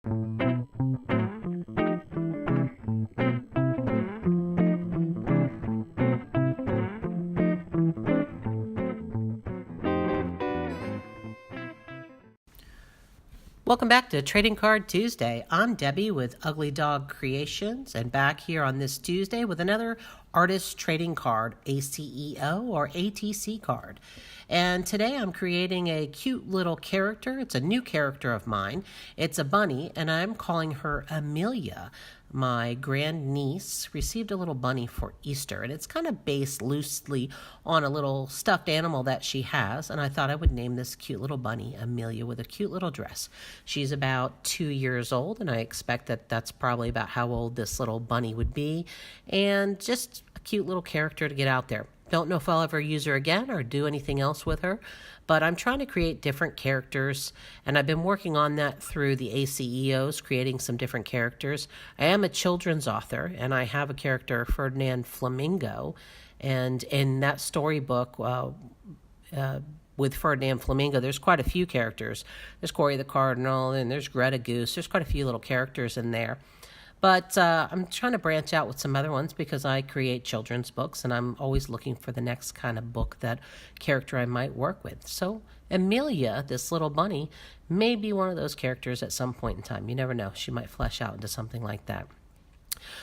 Welcome back to Trading Card Tuesday. I'm Debbie with Ugly Dog Creations, and back here on this Tuesday with another Artist Trading Card, ACEO or ATC card. And today I'm creating a cute little character. It's a new character of mine. It's a bunny, and I'm calling her Amelia. My grandniece received a little bunny for Easter, and it's kind of based loosely on a little stuffed animal that she has, and I thought I would name this cute little bunny Amelia with a cute little dress. She's about 2 years old, and I expect that that's probably about how old this little bunny would be, and just a cute little character to get out there. Don't know if I'll ever use her again or do anything else with her, but I'm trying to create different characters, and I've been working on that through the ACEOs, creating some different characters. I am a children's author, and I have a character, Ferdinand Flamingo, and in that storybook with Ferdinand Flamingo, there's quite a few characters. There's Cory the Cardinal, and there's Greta Goose. There's quite a few little characters in there. But I'm trying to branch out with some other ones because I create children's books, and I'm always looking for the next kind of book, that character I might work with. So Amelia, this little bunny, may be one of those characters at some point in time. You never know. She might flesh out into something like that.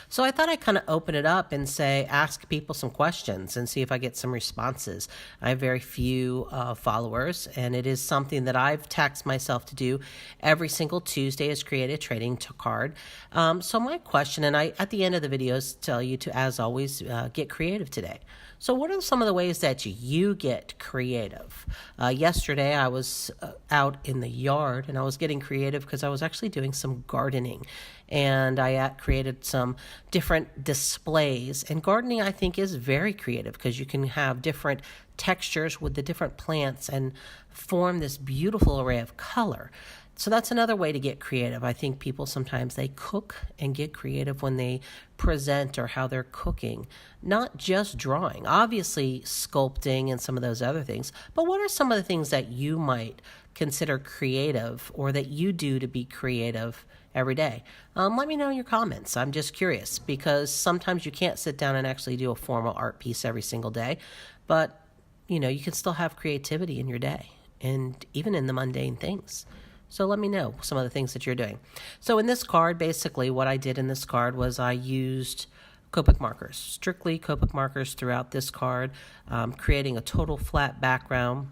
So I thought I'd kind of open it up and ask people some questions and see if I get some responses. I have very few followers, and it is something that I've taxed myself to do every single Tuesday, is create a trading card. So my question, and I at the end of the videos tell you to, as always, get creative today. So what are some of the ways that you get creative? Yesterday I was out in the yard, and I was getting creative because I was actually doing some gardening, and I created some different displays. And gardening, I think, is very creative because you can have different textures with the different plants and form this beautiful array of color. So that's another way to get creative. I think people sometimes they cook and get creative when they present or how they're cooking, not just drawing, obviously sculpting and some of those other things. But what are some of the things that you might consider creative or that you do to be creative every day? Let me know in your comments. I'm just curious because sometimes you can't sit down and actually do a formal art piece every single day, but you can still have creativity in your day and even in the mundane things. So let me know some of the things that you're doing. So in this card, basically what I did in this card was I used Copic markers, strictly Copic markers throughout this card, creating a total flat background.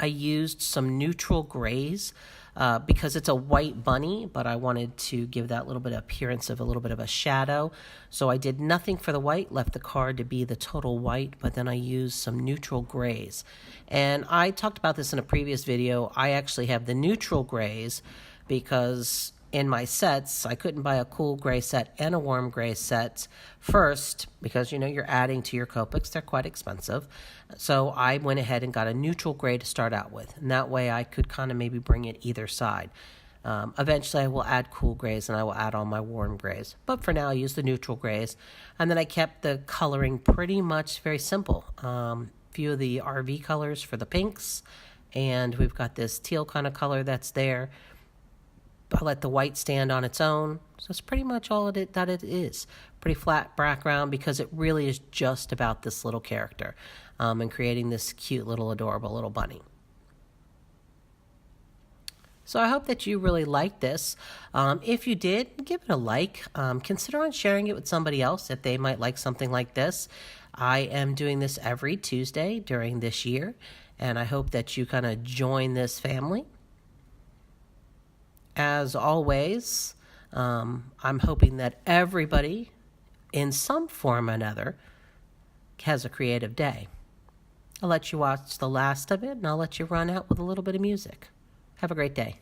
I used some neutral grays because it's a white bunny, but I wanted to give that little bit of appearance of a little bit of a shadow. So I did nothing for the white, left the card to be the total white, but then I used some neutral grays. And I talked about this in a previous video. I actually have the neutral grays because in my sets, I couldn't buy a cool gray set and a warm gray set first because, you're adding to your Copics. They're quite expensive. So I went ahead and got a neutral gray to start out with. And that way I could kind of maybe bring it either side. Eventually I will add cool grays and I will add all my warm grays. But for now I use the neutral grays. And then I kept the coloring pretty much very simple. Few of the RV colors for the pinks. And we've got this teal kind of color that's there. I let the white stand on its own. So it's pretty much all that it is. Pretty flat background because it really is just about this little character and creating this cute little adorable little bunny. So I hope that you really liked this. If you did, give it a like. Consider on sharing it with somebody else if they might like something like this. I am doing this every Tuesday during this year, and I hope that you kind of join this family. As always, I'm hoping that everybody, in some form or another, has a creative day. I'll let you watch the last of it, and I'll let you run out with a little bit of music. Have a great day.